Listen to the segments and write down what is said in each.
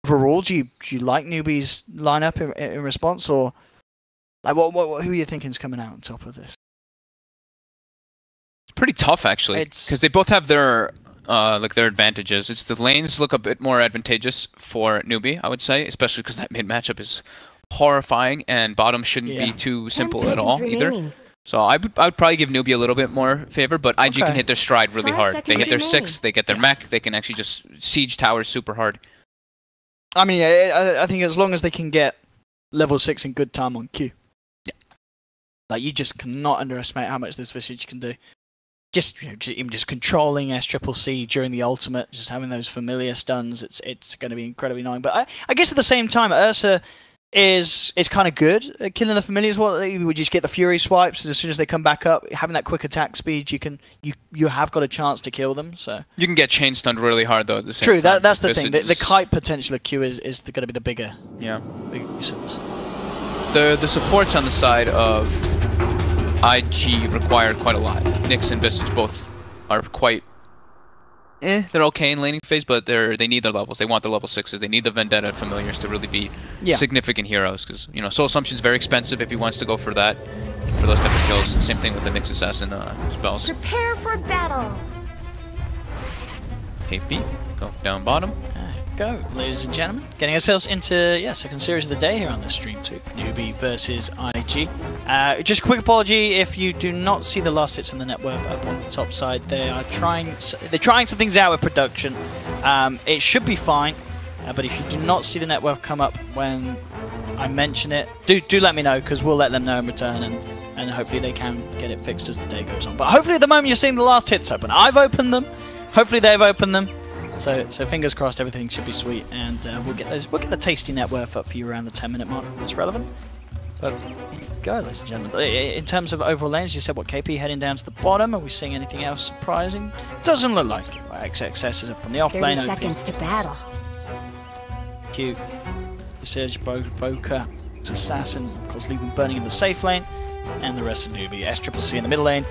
overall, do you like Newbee's lineup in response, or like who are you thinking's coming out on top of this? It's pretty tough actually, because they both have their their advantages. It's the lanes look a bit more advantageous for Newbee, I would say, especially because that mid matchup is horrifying, and bottom shouldn't be too simple at all either. So I would probably give Newbee a little bit more favor, but IG can hit their stride really hard. They hit their 6, they get their mech, they can actually just siege towers super hard. I mean, I think as long as they can get level 6 in good time on Q. Yeah. Like, you just cannot underestimate how much this Visage can do. Just, even just controlling SCCC during the ultimate, just having those familiar stuns, it's going to be incredibly annoying. But I guess at the same time, Ursa is kind of good at killing the familiars. You would just get the Fury swipes, and as soon as they come back up, having that quick attack speed, you have got a chance to kill them. So you can get chain stunned really hard though. At the same time. True, that's the thing. The kite potential of Q is going to be the bigger. Yeah. Big nuisance. The supports on the side of IG require quite a lot. Nyx and Visage both are quite. They're okay in laning phase, but they need their levels. They want their level 6s. They need the Vendetta familiars to really be significant heroes, because Soul Assumption is very expensive if he wants to go for that, for those type of kills. Same thing with the Nyx Assassin spells. Prepare for battle. KP, go down bottom. Go, ladies and gentlemen. Getting ourselves into second series of the day here on the stream too. Newbee versus IG. Just a quick apology if you do not see the last hits in the net worth up on the top side. They're trying some things out with production. It should be fine, but if you do not see the net worth come up when I mention it, do let me know, because we'll let them know in return, and hopefully they can get it fixed as the day goes on. But hopefully at the moment you're seeing the last hits open. I've opened them. Hopefully they've opened them. So fingers crossed, everything should be sweet, and we'll get the tasty net worth up for you around the 10-minute mark. That's relevant. But go, ladies and gentlemen. In terms of overall lanes, you said what, KP heading down to the bottom. Are we seeing anything else surprising? Doesn't look like it. XXS is up on the off lane. 30 seconds to battle. Q, Visage, Boca, Assassin, of course, leaving burning in the safe lane, and the rest of Newbee. SCCC in the middle lane.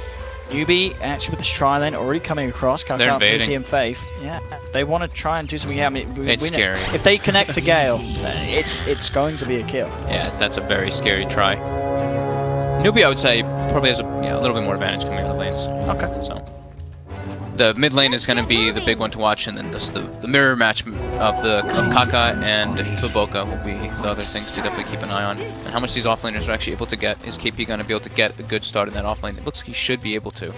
Newbee, actually with the Shrine lane already coming across. They're invading. And Faith. Yeah, they want to try and do something. Yeah, I mean, it's scary. If they connect to Gale, it's going to be a kill. Yeah, that's a very scary try. Newbee, I would say, probably has a little bit more advantage coming out of lanes. Okay. So the mid lane is going to be the big one to watch, and then the mirror match of Kaka and Boca will be the other things to definitely keep an eye on. And how much these offlaners are actually able to get. Is KP going to be able to get a good start in that offlane? It looks like he should be able to.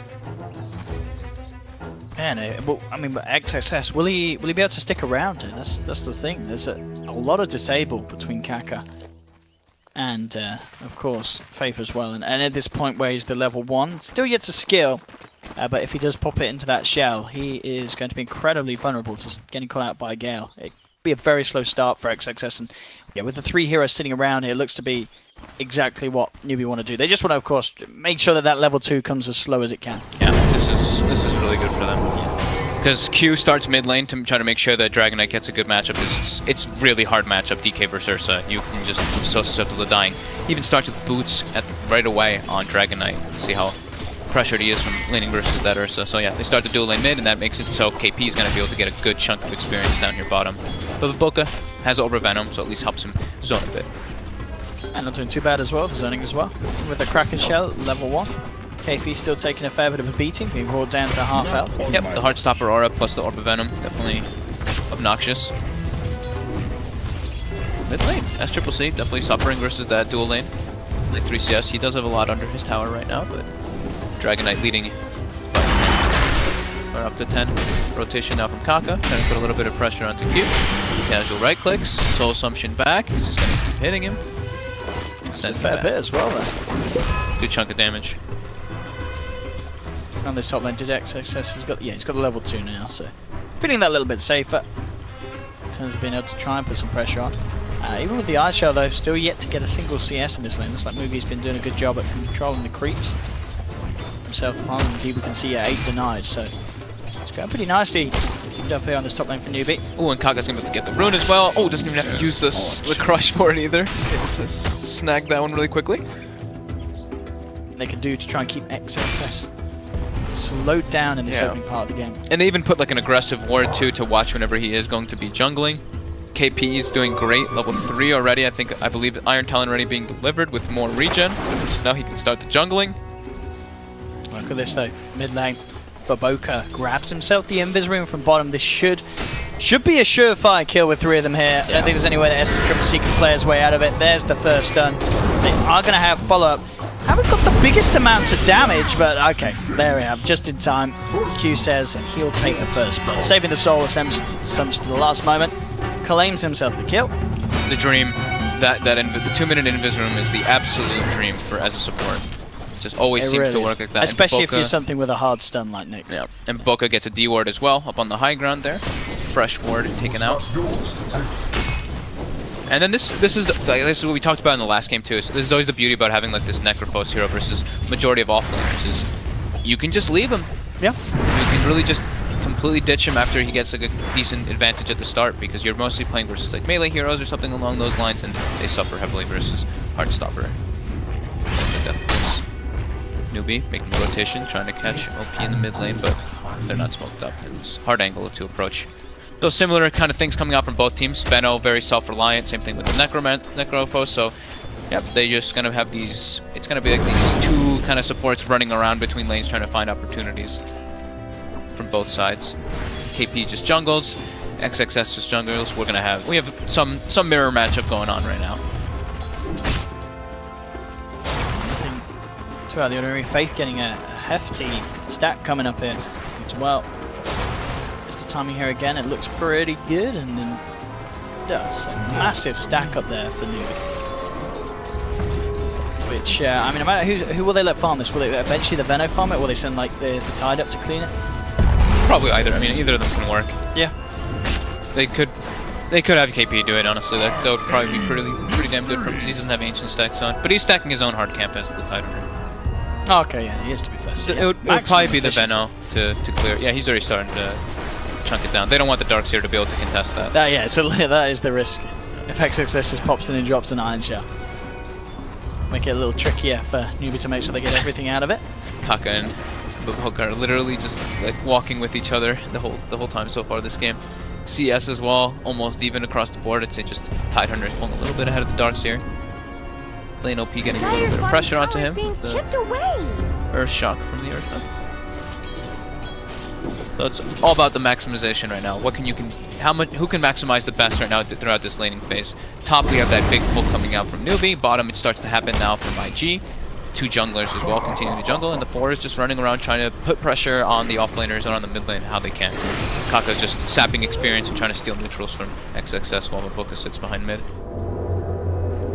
Man, well, I mean, but XXS, will he be able to stick around? That's the thing. There's a lot of disable between Kaka and, of course, Faith as well. And at this point where he's the level 1, still yet to skill. But if he does pop it into that shell, he is going to be incredibly vulnerable to getting caught out by Gale. It'd be a very slow start for XXS, and yeah, with the 3 heroes sitting around here, it looks to be exactly what Newbee want to do. They just want to, of course, make sure that level 2 comes as slow as it can. Yeah, this is really good for them. Because Q starts mid lane to try to make sure that Dragon Knight gets a good matchup. It's really hard matchup, DK versus Ursa. You can just be so susceptible to dying. He even starts with boots right away on Dragon Knight. See how pressured he is from laning versus that Ursa. So yeah, they start to dual lane mid, and that makes it so KP is going to be able to get a good chunk of experience down here bottom. But Boca has Over Venom, so at least helps him zone a bit. And not doing too bad as well, the zoning as well. With the Kraken Shell, level 1. KP still taking a fair bit of a beating, being brought down to half health. Yep, the Heartstopper aura plus the Orb of Venom, definitely obnoxious. Mid lane, SCCC definitely suffering versus that dual lane. Like 3 CS, he does have a lot under his tower right now, but Dragon Knight leading or up to 10. Rotation now from Kaka, trying to put a little bit of pressure onto Q. Casual right clicks, Soul Assumption back, he's just going to keep hitting him. Send a fair bit as well there. Good chunk of damage. On this top lane, did XXS, he's got the level 2 now, so feeling that a little bit safer in terms of being able to try and put some pressure on. Even with the Ice Shell though, still yet to get a single CS in this lane. Looks like Newbee's been doing a good job at controlling the creeps himself upon, and indeed we can see 8 denied, so it's going pretty nicely up here on this top lane for Newbee. Oh, and Kaka's going to be able to get the rune as well. Oh, doesn't even have to use the crush for it either. Able to snag that one really quickly. They can do to try and keep XXS slowed down in this opening part of the game. And they even put like an aggressive ward too to watch whenever he is going to be jungling. KP is doing great, level 3 already. I believe Iron Talon already being delivered with more regen. So now he can start the jungling. Look at this though, mid lane. Baboka grabs himself the invis room from bottom. This should be a surefire kill with 3 of them here. I don't think there's any way that SCC can play his way out of it. There's the first stun. They are going to have follow-up. Haven't got the biggest amounts of damage, but okay, there we have, just in time. Q says he'll take the first blood. Saving the soul assumes to the last moment. Claims himself the kill. The dream, the 2-minute invis room is the absolute dream for as a support. It just always seems to work like that. Especially if you're something with a hard stun like Nyx. Yeah, and Boca gets a D ward as well, up on the high ground there. Fresh ward taken out. And then this is what we talked about in the last game too. So this is always the beauty about having like this Necrophos hero versus majority of offlaners is you can just leave him. Yeah. You can really just completely ditch him after he gets like a decent advantage at the start because you're mostly playing versus like melee heroes or something along those lines, and they suffer heavily versus Heartstopper. Newbee making rotation, trying to catch OP in the mid lane, but they're not smoked up. It's hard angle to approach. So similar kind of things coming out from both teams. Benno very self-reliant, same thing with the Necrophos. So yep, they're just gonna have these. It's gonna be like these 2 kind of supports running around between lanes trying to find opportunities from both sides. KP just jungles, XXS just jungles. We have some mirror matchup going on right now. The Ordinary Faith getting a hefty stack coming up here as well. Just the timing here again, it looks pretty good, and then does a massive stack up there for Newbee. Which, I mean, no matter who will they let farm this? Will they eventually the Venno farm it, or will they send like the Tide up to clean it? Probably either. I mean, either of them can work. Yeah. They could have KP do it, honestly. That would probably be pretty damn good for him because he doesn't have ancient stacks on. But he's stacking his own hard camp as the Tide runner. Oh, okay, yeah, he is to be fair. It would probably be the Venno to clear. Yeah, he's already starting to chunk it down. They don't want the Darkseer to be able to contest that. Yeah, so that is the risk. If XXS just pops in and drops an Iron Shell. Make it a little trickier for Newbee to make sure they get everything out of it. Kaka and Baboka are literally just like walking with each other the whole time so far this game. CS as well, almost even across the board. I'd say just Tidehunter is pulling a little bit ahead of the Darkseer. Lane OP getting a little bit of pressure onto him. Earth Shock from the Earth. So it's all about the maximization right now. Who can maximize the best right now throughout this laning phase? Top, we have that big pull coming out from Newbee. Bottom, it starts to happen now from IG. 2 junglers as well continuing to jungle, and the 4 is just running around trying to put pressure on the offlaners and on the mid lane how they can. Kaka's just sapping experience and trying to steal neutrals from XXS while Baboka sits behind mid.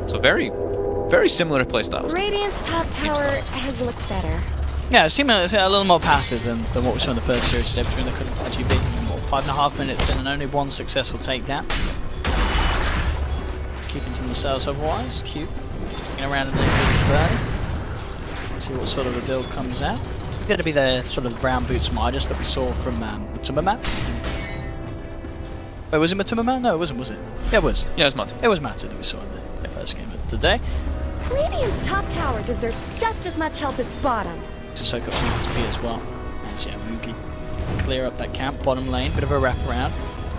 So very similar playstyles. Radiant's top tower has looked better. Yeah, it seemed a little more passive than what we saw in the first series today between the actually been 5.5 minutes in and only 1 successful takedown. Keeping to themselves otherwise. Cute. Looking around in the burn. See what sort of a build comes out. It's going to be the sort of brown boots Midas that we saw from Matumbaman. Wait, was it Matumbaman? No, it wasn't, was it? Yeah, it was. Yeah, it was Matu. It was Matu that we saw in the first game of the day. Radiant's top tower deserves just as much help as bottom. To soak up some XP as well. And yeah, Mookie clear up that camp, bottom lane, bit of a wraparound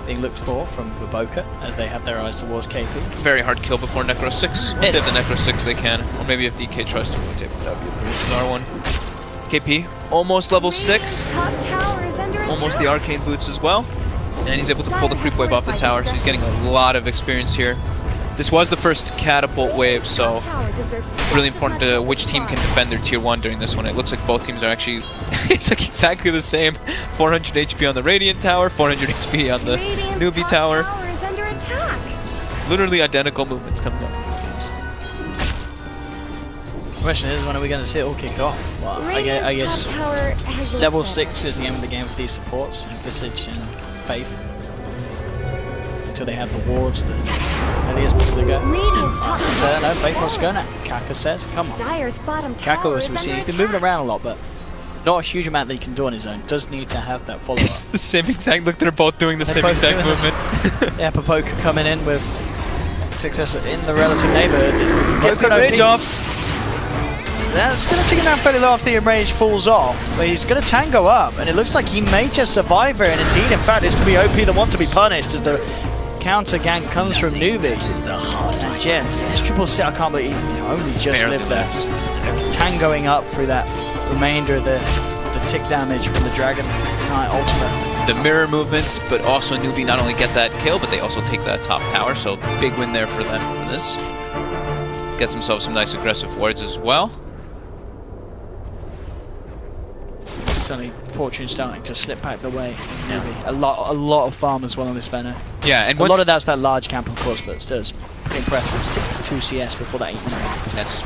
being looked for from Baboka as they have their eyes towards KP. Very hard kill before Necro 6. Once they have the Necro 6 they can, or maybe if DK tries to rotate, that would be a pretty bizarre one. KP, almost level 6. Top tower is under almost the arcane boots as well. And he's able to pull the creep wave off the tower, so he's getting a lot of experience here. This was the first catapult wave, so it's really important to which team can defend their tier 1 during this one. It looks like both teams are actually it's like exactly the same. 400 HP on the Radiant tower, 400 HP on the Newbee tower. Literally identical movements coming up from these teams. The question is, when are we going to see it all kick off? Well, I guess level 6 is the end of the game for these supports, Visage and Faith. Until they have the wards, the Elias before they go. So, no, Faith wants to go now. Kaka says, come on. Kaka, as we see, he's been moving around a lot, but not a huge amount that he can do on his own. Does need to have that follow-up. It's the same exact, look, they're both doing the same exact movement. Yeah, Baboka coming in with success in the relative neighborhood. Gets the rage off. That's going to take him down fairly low after the enrage falls off, but he's going to tango up, and it looks like he may just survive here, and indeed, in fact, it's going to be OP the one to be punished as the counter gank comes from Newbee. And Jens, S-Triple-C, I can't believe, only just Barely lived there. Tangoing up through that remainder of the tick damage from the Dragon Knight ultimate. The mirror movements, but also Newbee not only get that kill, but they also take that top tower, so big win there for them for this. Gets himself some nice aggressive wards as well. Suddenly, Fortune starting to slip back the way. Yeah. A lot of farm as well on this Venom. Yeah, and a lot of that's that large camp, of course, but still, it's pretty impressive. 62 CS before that 8 minute. That's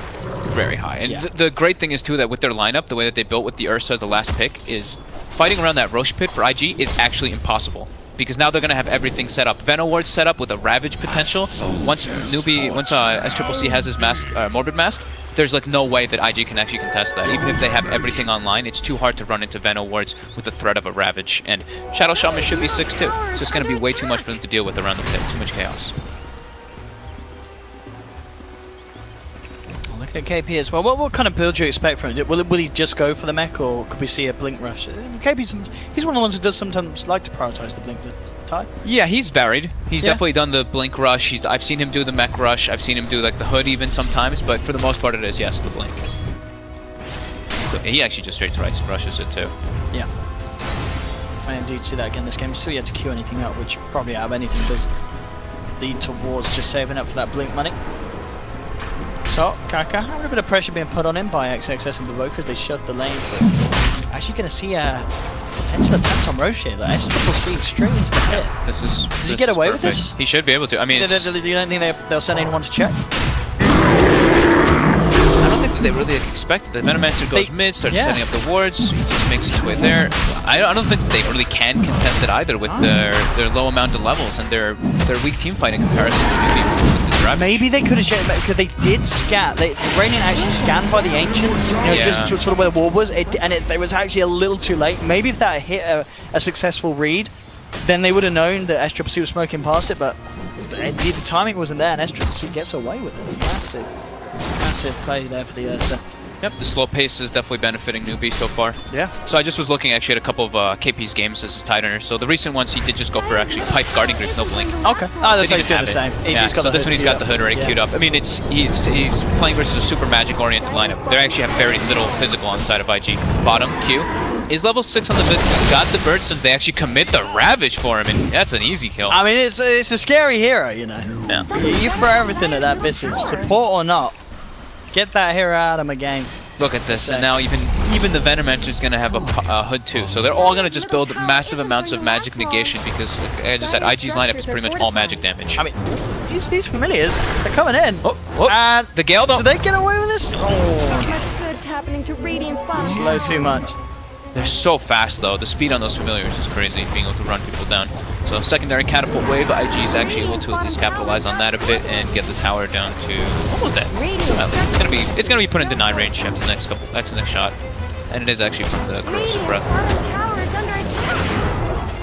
very high. And yeah. the great thing is too that with their lineup, the way that they built with the Ursa, the last pick, is fighting around that Roche pit for IG is actually impossible. Because now they're going to have everything set up. Venom Ward set up with a Ravage potential. Once S-Triple-C has his mask, Morbid Mask, there's like no way that IG can actually contest that. Even if they have everything online, it's too hard to run into Venom Wards with the threat of a Ravage. And Shadow Shaman should be 6-2. So it's going to be way too much for them to deal with around the pit. Too much chaos. Look at KP as well. What kind of build do you expect from him? Will he just go for the mech, or could we see a Blink Rush? KP's he's one of the ones who does sometimes like to prioritize the Blink type. Yeah, he's varied. He's definitely done the Blink Rush. I've seen him do the mech rush. I've seen him do like the hood even sometimes, but for the most part it is, yes, the Blink. So he actually just straight rushes it too. Yeah. I indeed see that again this game. Still yet to queue anything up, which probably out of anything does lead towards just saving up for that Blink money. So, Kaka having a bit of pressure being put on him by XXS and Baboka as they shove the lane. But actually going to see a potential attempt on Roche here. Like S-Triple-C straight into the pit. Does he get away with this? He should be able to. I mean, you don't think they'll send anyone to check? I don't think that they really expected. The Venomancer goes mid, starts setting up the wards, he just makes his way there. I don't think they really can contest it either with their low amount of levels and their weak team fight in comparison to Newbee. Maybe they could have checked because they did scan. Radiant actually scanned by the Ancients, just sort of where the ward was, it was actually a little too late. Maybe if that hit a successful read, then they would have known that S-Triple-C was smoking past it, but indeed the timing wasn't there, and S-Triple-C gets away with it. Massive play there for the Ursa. Yep, the slow pace is definitely benefiting Newbee so far. Yeah. So I just was looking actually at a couple of KP's games as his Tidiner. So the recent ones he did just go for actually Pipe Guarding Group, no Blink. Okay. Oh, that's why he's doing the same. So this one he's got the hood already queued up. I mean, he's playing versus a super magic-oriented lineup. They actually have very little physical on the side of IG. Bottom, Q. Is level 6 on the mid. Got the bird since they actually commit the Ravage for him, and that's an easy kill. I mean, it's a scary hero, you know. Yeah. You throw everything at that Visage, support or not. Get that hero out of my game. Look at this, and now even the Venomancer is going to have a hood too. So they're all going to just build massive amounts of magic negation because, like I just said, IG's lineup is pretty much all magic damage. I mean, these familiars, they're coming in. And the Gale though. Do they get away with this? Much good's happening to Radiant's bottom. Slow too much. They're so fast though. The speed on those familiars is crazy, being able to run people down. So secondary catapult wave, IG is actually able to at least capitalize on that a bit and get the tower down to almost dead. It's gonna be put into 9 range after the next shot, and it is actually from the corrosive breath.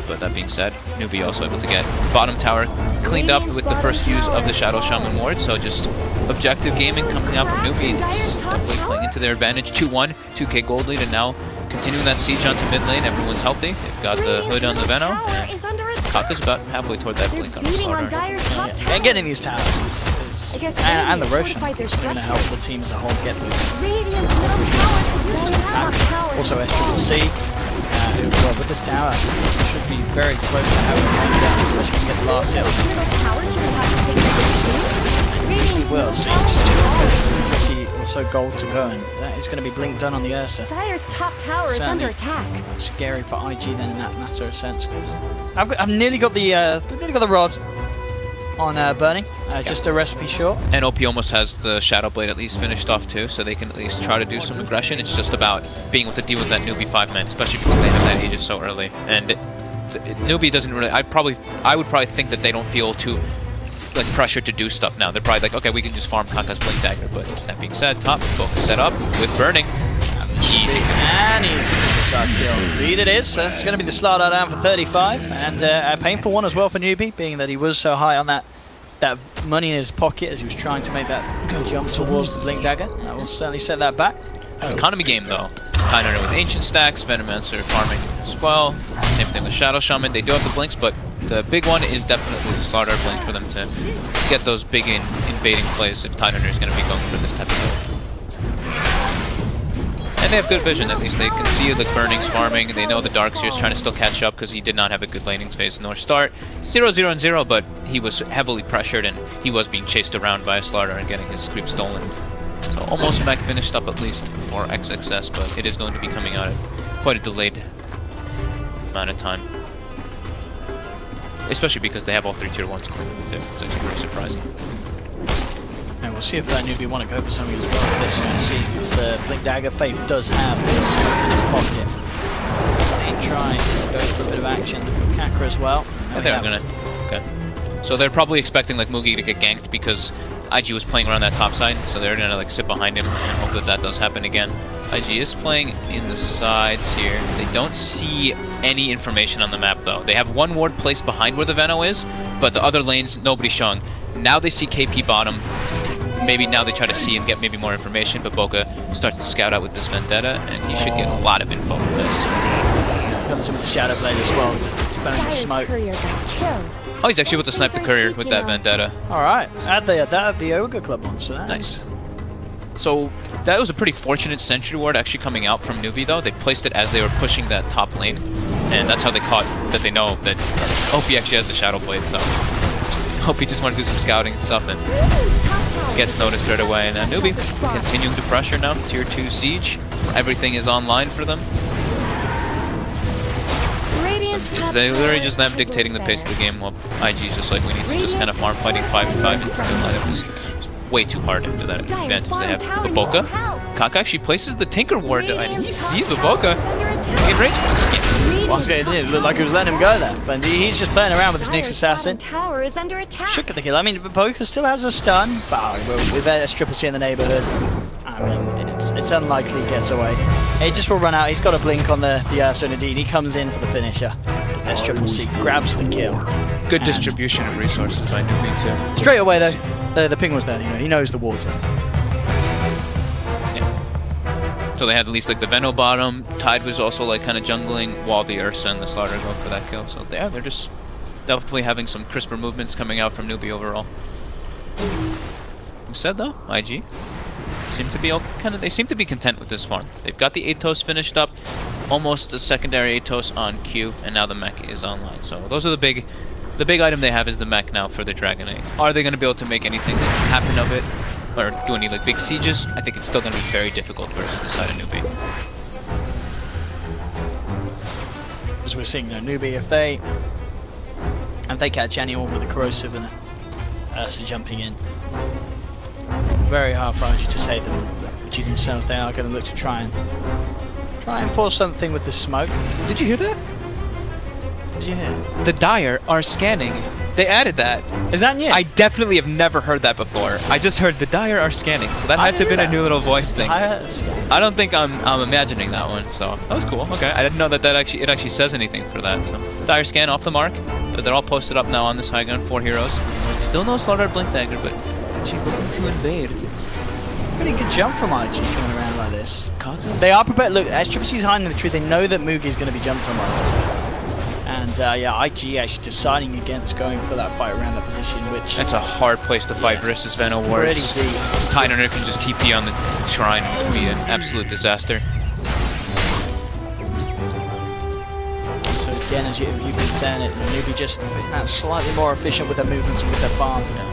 But that being said, Newbee also able to get bottom tower cleaned up with the first use of the Shadow Shaman ward. So just objective gaming coming out from Newbee. It's definitely playing into their advantage. 2-1, 2k gold lead, and now continuing that siege onto mid lane. Everyone's healthy. They've got the hood on the Venom. Kaka's about halfway toward that blink on the slaughter. And getting these towers and the Roshan is going to help the team as a whole get those. Also S-Triple-C, well, with this tower, should be very close to having a main down, especially when we get the last hit. He will, so just 250 or so gold to go, and that is going to be blink done on the Ursa. Dire's top tower is under attack. Scary for IG then in that matter of sense. I've nearly got the rod on burning, just a recipe short. And OP almost has the Shadow Blade at least finished off too, so they can at least try to do some aggression. It's just about being able to deal with that Newbee 5-man, especially because they have that Aegis so early. And Newbee doesn't really. I would probably think that they don't feel too like pressure to do stuff now. They're probably like, okay, we can just farm Kaka's Blink Dagger. But that being said, top focus set up with burning. Easy. And he's side kill. Indeed it is. That's going to be the slaughter down for 35, and a painful one as well for Newbee, being that he was so high on that money in his pocket as he was trying to make that jump towards the Blink Dagger. That will certainly set that back. Economy game though. KeyArena with Ancient stacks, Venomancer farming as well. Same thing with Shadow Shaman. They do have the blinks, but The big one is definitely the Slaughter Blink for them to get those big invading plays if Tidehunter is going to be going for this type of build. And they have good vision, at least. They can see the Burnings farming, and they know the Darkseer is trying to still catch up because he did not have a good laning phase nor start. 0-0 and 0, but he was heavily pressured, and he was being chased around by a Slaughter and getting his creep stolen. So almost mech finished up at least for XXS, but it is going to be coming out at quite a delayed amount of time. Especially because they have all 3 tier 1s clean. It's actually pretty surprising. And we'll see if Newbee want to go for something as well for this. And see if the Blink Dagger Faith does have this in his pocket. They try and go for a bit of action for Kakra as well. I think I'm gonna. Okay. So they're probably expecting like Mugi to get ganked because IG was playing around that top side, so they're gonna like sit behind him and hope that that does happen again. IG is playing in the sides here. They don't see any information on the map though. They have one ward placed behind where the Veno is, but the other lanes nobody's showing. Now they see KP bottom. Maybe now they try to see and get maybe more information, but Boca starts to scout out with this Vendetta, and he should get a lot of info from this. Comes in with the Shadow Blade as well to spam the smoke. Oh, he's actually able to snipe the courier with that Vendetta. Alright, add the Ogre Club on, so that. Nice. So that was a pretty fortunate Sentry Ward actually coming out from Newbee though. They placed it as they were pushing that top lane, and that's how they caught that they know that OP actually has the Shadow Blade, so OP just want to do some scouting and stuff, and gets noticed right away. And Newbee continuing to pressure now, tier 2 siege. Everything is online for them. So they literally just them dictating the pace of the game while IG's just like, we need to just kind of farm fighting 5v5 and the lineup is way too hard after that advantage they have. Baboka. Kaka actually places the Tinker Ward and he sees Baboka in range. It looked like he was letting him go there, but he's just playing around with his Nyx Assassin. Should get the kill. I mean, Baboka still has a stun, but with SCCC in the neighborhood, I mean, it's unlikely he gets away. He just will run out. He's got a blink on the Ursa, and indeed he comes in for the finisher. SCCC grabs the kill. Good distribution of resources by Newbee too. Straight away though, the ping was there. You know, he knows the ward's there. Yeah. So they had at least like the Veno bottom. Tide was also like kind of jungling while the Ursa and the Slaughter go for that kill. So yeah, they're just definitely having some crisper movements coming out from Newbee overall. Instead though, IG seem to be they seem to be content with this farm. They've got the Atos finished up, almost the secondary Atos on Q, and now the mech is online. So those are the big item they have is the mech now for the Dragonite. Are they going to be able to make anything happen of it, or do any like big sieges? I think it's still going to be very difficult versus the side of Newbee. As we're seeing, Newbee, if they catch anyone with a corrosive and Ursa jumping in, very hard for IG to save them. But themselves, they are going to look to try and force something with the smoke. Did you hear that? Did you hear? The Dire are scanning. They added that. Is that new? I definitely have never heard that before. I just heard the Dire are scanning, so that had to have been a new little voice thing. I don't think I'm imagining that one, so that was cool. Okay, I didn't know that it actually says anything for that. So the Dire scan off the mark. They're all posted up now on this high ground. 4 heroes. Still no Slaughter Blink Dagger, but she's looking to invade. Pretty good jump from IG coming around like this. They are prepared. Look, SCCC's hiding in the tree. They know that Mugi's going to be jumped on like this. And yeah, IG actually deciding against going for that fight around that position, which... That's a hard place to fight versus Veno wards. Tidehunter can just TP on the shrine and it would be an absolute disaster. So again, as you've been saying it, Newbee just slightly more efficient with their movements and with their farm. Yeah.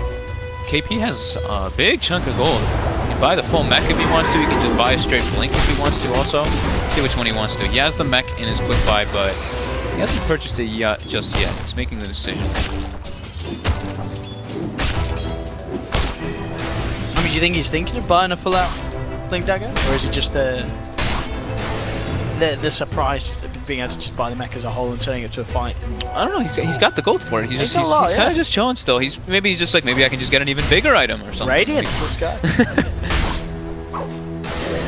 KP has a big chunk of gold. He can buy the full mech if he wants to. He can just buy a straight blink if he wants to also. See which one he wants to. He has the mech in his quick buy, but he hasn't purchased it just yet. He's making the decision. I mean, do you think he's thinking of buying a full out Blink Dagger? Or is it just the surprise of being able to just buy the mech as a whole and turning it to a fight? I don't know. He's got the gold for it. He's kind of just chilling still. Maybe he's just like, maybe I can just get an even bigger item or something. Radiant, this guy.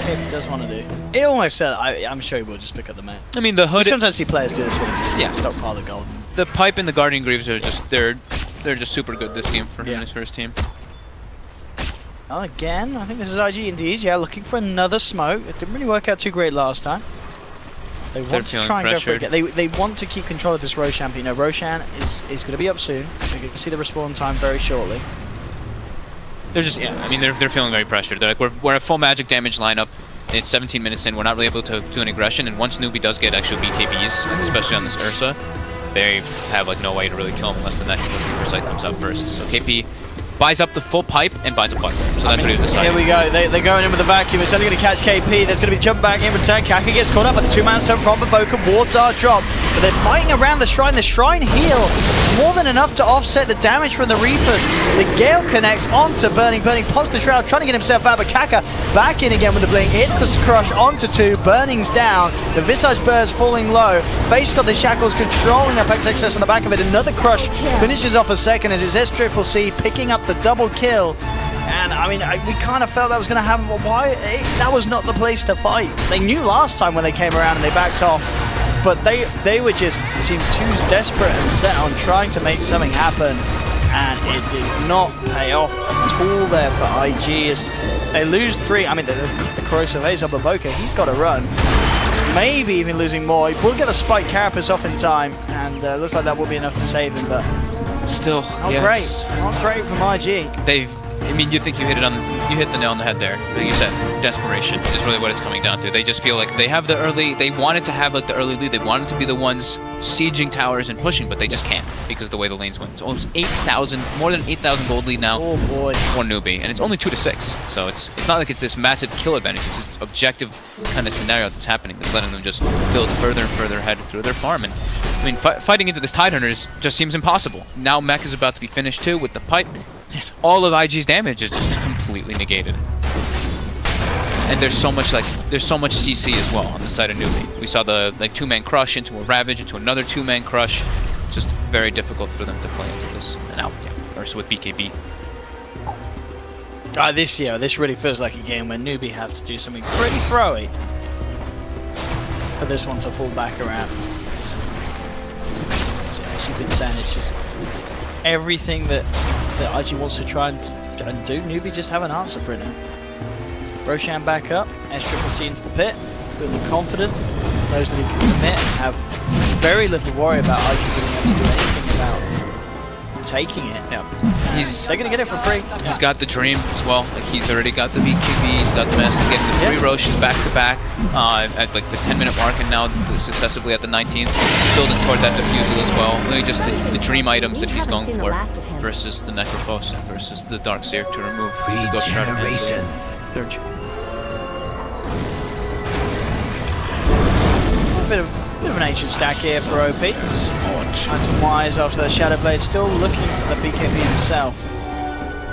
He does want to do. He almost said, I'm sure he will just pick up the mech. I mean, the hood. You sometimes see players do this where they just stockpile the gold. The pipe and the Guardian Greaves are just they're just super good this game for him and his first team. Well, again, I think this is IG indeed. Yeah, looking for another smoke. It didn't really work out too great last time. They want to try and go for it. They want to keep control of this Roshan, but you know, Roshan is going to be up soon. We're going to see the respawn time very shortly. They're just, yeah, I mean, they're feeling very pressured. They're like, we're a full magic damage lineup. It's 17 minutes in. We're not really able to do an aggression. And once Newbee does get actual BKBs, like especially on this Ursa, they have like no way to really kill him unless the next Reaper site comes out first. So KP buys up the full pipe and buys a pipe. So that's what he was deciding. Here we go. They're going in with the vacuum. It's only going to catch KP. There's going to be jump back in return. Kaka gets caught up, but the two-man stun from Baboka wards our drop. But they're fighting around the shrine. The shrine heal more than enough to offset the damage from the Reapers. The Gale connects onto Burning. Burning pops the shroud, trying to get himself out, but Kaka back in again with the blink. Hits the crush onto 2. Burning's down. The Visage Bird's falling low. Face got the shackles, controlling up XXS on the back of it. Another crush finishes off a second as it's SCCC picking up the double kill. And I mean, we kind of felt that was going to happen, but why? That was not the place to fight. They knew last time when they came around and they backed off, but they were just seemed too desperate and set on trying to make something happen, and it did not pay off at all there for IG as they lose 3. I mean, the corrosive haze on Baboka, he's got to run. Maybe even losing more. He will get a spike carapace off in time, and looks like that will be enough to save him, but still, not great. Not great from IG. I mean, you think you hit the nail on the head there. Like you said, desperation is really what it's coming down to. They just feel like they have the early, they wanted to have like the early lead. They wanted to be the ones sieging towers and pushing, but they just can't because of the way the lanes went. It's almost 8,000, more than 8,000 gold lead now. Oh boy. For Newbee, and it's only 2-6. So it's not like it's this massive kill advantage. It's this objective kind of scenario that's happening that's letting them just build further and further ahead through their farm. And I mean, fighting into this Tidehunters just seems impossible. Now Mech is about to be finished too with the pipe. All of IG's damage is just completely negated. And there's so much CC as well on the side of Newbee. We saw the like 2-man crush into a Ravage, into another 2-man crush. Just very difficult for them to play into this. And now, yeah, Ursa with BKB. This really feels like a game where Newbee have to do something pretty throwy for this one to fall back around. So as you've been saying, it's just everything that IG wants to try and do. Newbee just have an answer for it now. Roshan back up, SCCC into the pit, feeling confident, knows that he can commit and have very little worry about IG being able to do anything about taking it. Yeah, they're going to get it for free. He's got the dream as well. Like he's already got the BKB, he's got the Master, getting the 3 Roshes back to back at like the 10-minute mark, and now successively at the 19th, building toward that defusal as well. Really just the dream items that he's going for versus the Necrophos and versus the Darkseer to remove the Ghost Shroud and the Lurch. Bit of an ancient stack here for OP. Item wise after the Shadow Blade, still looking for the BKB himself.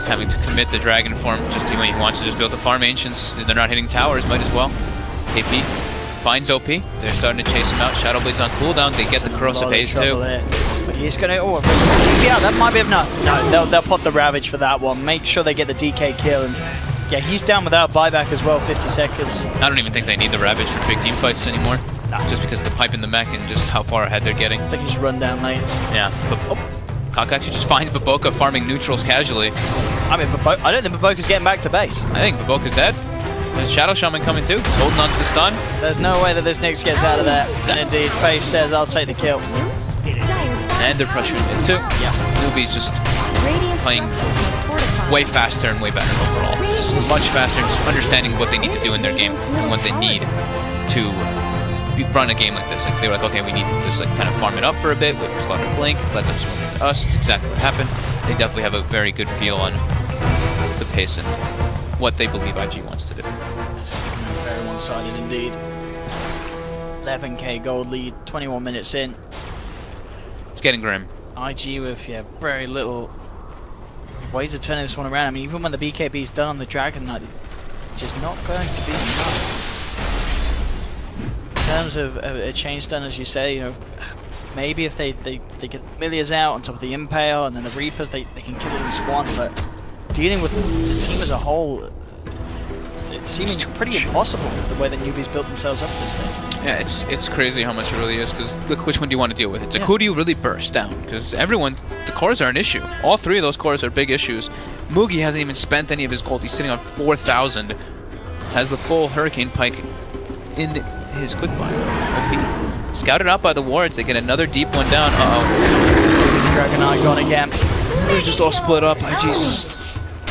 Having to commit the Dragon form just when he wants to just build the farm Ancients. They're not hitting towers, might as well. KP finds OP. They're starting to chase him out. Shadow Blade's on cooldown. They get the corrosive haze too. But he's gonna yeah, that might be enough. No, they'll put the Ravage for that one. Make sure they get the DK kill, and yeah, he's down without buyback as well, 50 seconds. I don't even think they need the Ravage for big team fights anymore. Just because of the pipe in the mech and just how far ahead they're getting. They can just run down lanes. Yeah, but Kaka actually just finds Baboka farming neutrals casually. I mean, I don't think Baboka's getting back to base. I think Baboka's dead. There's Shadow Shaman coming too. He's holding on to the stun. There's no way that this Nyx gets out of there. And indeed, Faith says, I'll take the kill. And they're pressuring it too. Yeah, Newbee's just playing way faster and way better overall. Just much faster, just understanding what they need to do in their game and what they need to run a game like this. Like they were like, okay, we need to just like kind of farm it up for a bit, wait for Slaughter to blink, let them swing into us. It's exactly what happened. They definitely have a very good feel on the pace and what they believe IG wants to do. Very one-sided indeed. 11k gold lead, 21 minutes in. It's getting grim. IG with very little ways of turning this one around. I mean, even when the BKB's done on the Dragon Knight, it's just not going to be enough. In terms of a chain stun, as you say, maybe if they get Millias out on top of the Impale and then the Reapers, they can kill it in Swan, but dealing with the team as a whole, it seems pretty impossible the way that Newbee's built themselves up at this stage. Yeah, it's crazy how much it really is, because look, which one do you want to deal with? It's who do you really burst down? Because everyone, the cores are an issue. All 3 of those cores are big issues. Mugi hasn't even spent any of his gold. He's sitting on 4,000. Has the full Hurricane Pike in his quick buy. OP. Scouted out by the wards. They get another deep one down. Uh-oh. Dragon Icon again. They're just all split up.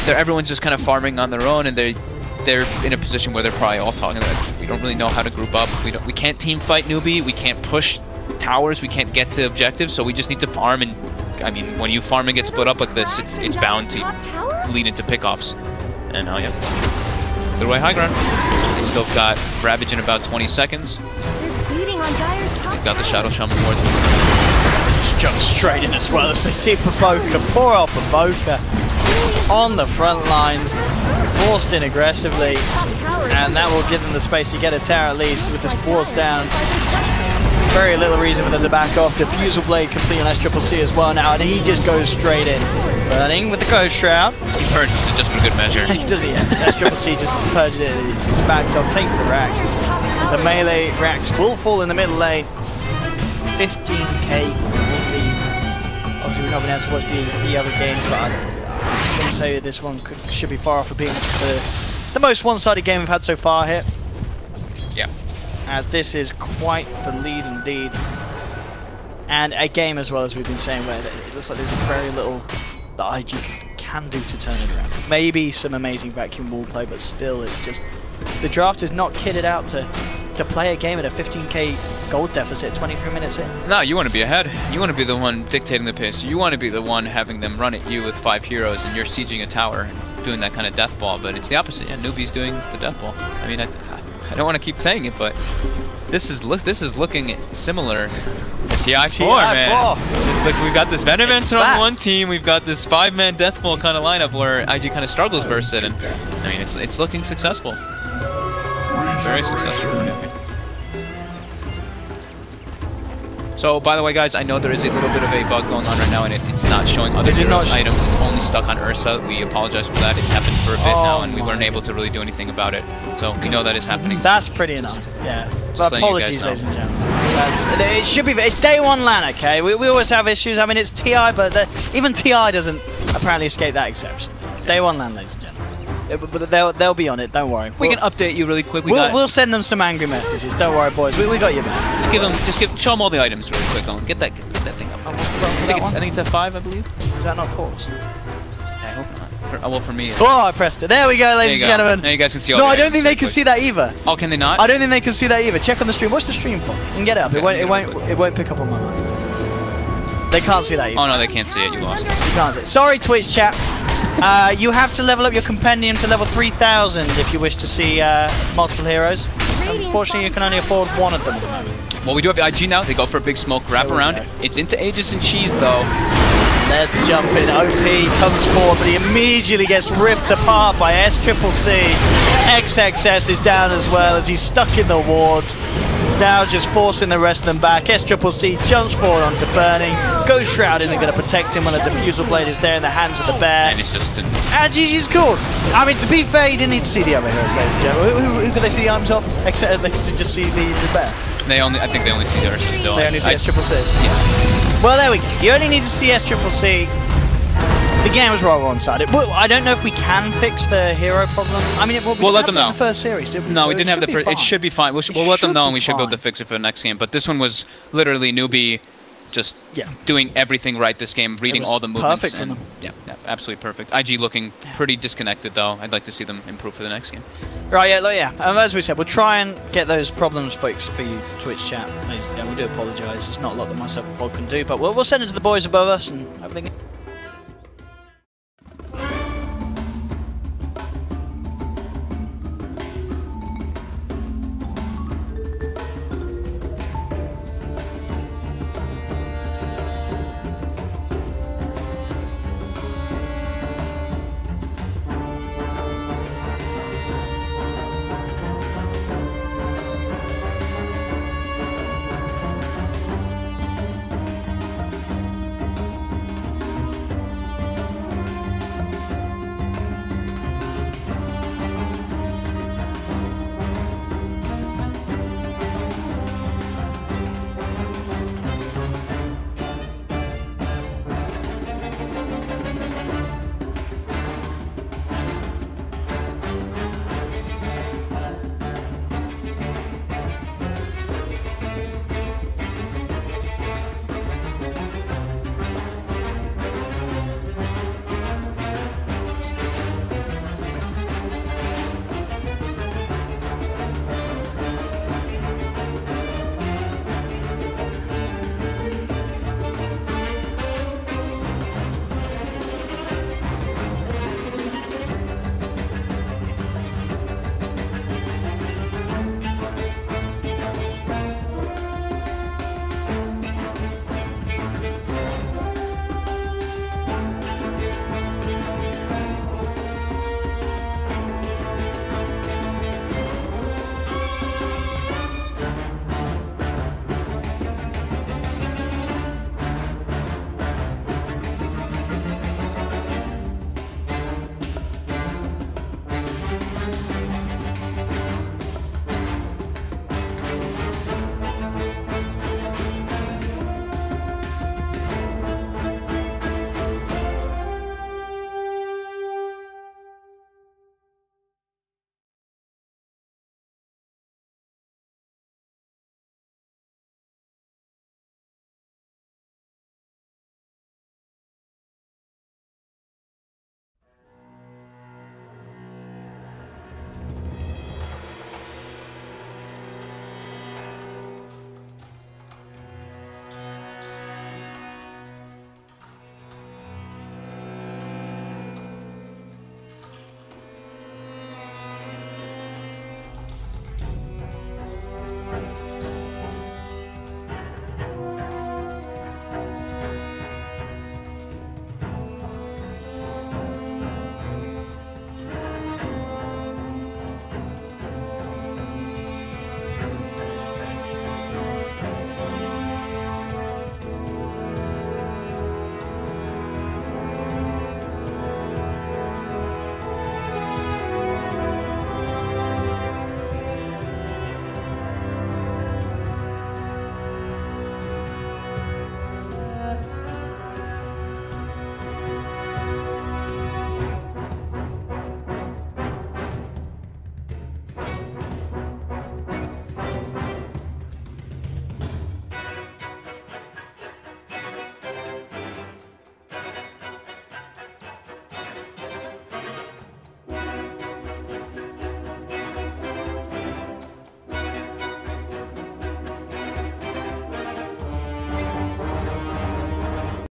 Everyone's just kind of farming on their own, and they're in a position where they're probably all talking like, we don't really know how to group up. We can't team fight Newbee. We can't push towers. We can't get to objectives. So we just need to farm. And I mean, when you farm and get split up like this, it's bound to lead into pickoffs. And yeah, good away high ground. Still got Ravage in about 20 seconds. Got the Shadow Shaman ward. Just jump straight in as well as they see Provoker. Poor old Provoker on the front lines, forced in aggressively, and that will give them the space to get a tower at least with this wards down. Very little reason for them to back off. Diffusal Blade complete on SCCC as well now, and he just goes straight in. Burning with the Ghost Shroud. He purges it just for good measure. He does it, yeah. SCCC just purges it, it backs up, takes the racks. The melee racks will fall in the middle lane. 15k. Obviously we've not been able to watch the other games, but I'm going to say that this one should be far off of being the most one-sided game we've had so far here. Yeah. As this is quite the lead indeed. And a game as well, as we've been saying, where it looks like there's very little that IG can do to turn it around. Maybe some amazing vacuum wall play, but still it's just, the draft is not kitted out to play a game at a 15k gold deficit 23 minutes in. No, you want to be ahead. You want to be the one dictating the pace. You want to be the one having them run at you with 5 heroes and you're sieging a tower and doing that kind of death ball, but it's the opposite. Yeah, Newbee's doing the death ball. I mean, I don't want to keep saying it, but this is looking similar to TI4, man. Look, we've got this Venomance on one team, we've got this 5-man death ball kind of lineup where IG kind of struggles versus it, and I mean, it's looking successful. Very successful. So, by the way, guys, I know there is a little bit of a bug going on right now, and it's not showing other heroes' items. It's only stuck on Ursa. We apologize for that. It's happened for a bit now, and we weren't able to really do anything about it. So, we know that is happening. That's pretty enough. Yeah. But apologies, ladies and gentlemen. It should be. It's day one LAN, okay? We always have issues. I mean, it's TI, but even TI doesn't apparently escape that exception. Day one LAN, ladies and gentlemen. But they'll be on it, don't worry. We can update you really quick. We'll send them some angry messages. Don't worry, boys. We got your back. Show them all the items really quick. Get that thing up. Oh, what's the problem with I think it's F5, I believe. Is that not paused? I hope not. Well, for me. Oh, I pressed it. There we go, ladies and gentlemen. Now you guys can see all the items. No, I don't think they can see that either. Oh, can they not? I don't think they can see that either. Check on the stream. Watch the stream for me. And get it up. Okay, it won't pick up on my mic. They can't see that either. Oh no, they can't see it. You lost it. You can't see it. Sorry, Twitch chat. You have to level up your compendium to level 3000 if you wish to see multiple heroes. Unfortunately, you can only afford one of them at the moment. Well, we do have IG now. They go for a big smoke wrap around. It's into Aegis and Cheese, though. There's the jump in. OP comes forward, but he immediately gets ripped apart by SCCC. XXS is down as well as he's stuck in the wards. Now just forcing the rest of them back. SCCC jumps forward onto Burning. Ghost Shroud isn't going to protect him when a Diffusal Blade is there in the hands of the bear. And it's just and GG's cool. I mean, to be fair, you didn't need to see the other heroes, ladies and gentlemen. Who could they see the items of? Except they could just see the bear. I think they only see the Ursa still. They only see SCCC. Yeah. Well, there we go. You only need to see SCCC. The game was rather one-sided. Well, I don't know if we can fix the hero problem. I mean, we'll let them know. In the first series, didn't we? No, we didn't have the first. It should be fine. We'll let them know, and we should be able to fix it for the next game. But this one was literally Newbee just doing everything right this game, reading all the movements. Perfect for them. Yeah, absolutely perfect. IG looking pretty disconnected, though. I'd like to see them improve for the next game. Right, yeah. As we said, we'll try and get those problems fixed for you, Twitch chat. We do apologise. There's not a lot that myself and Fog can do, but we'll send it to the boys above us and everything.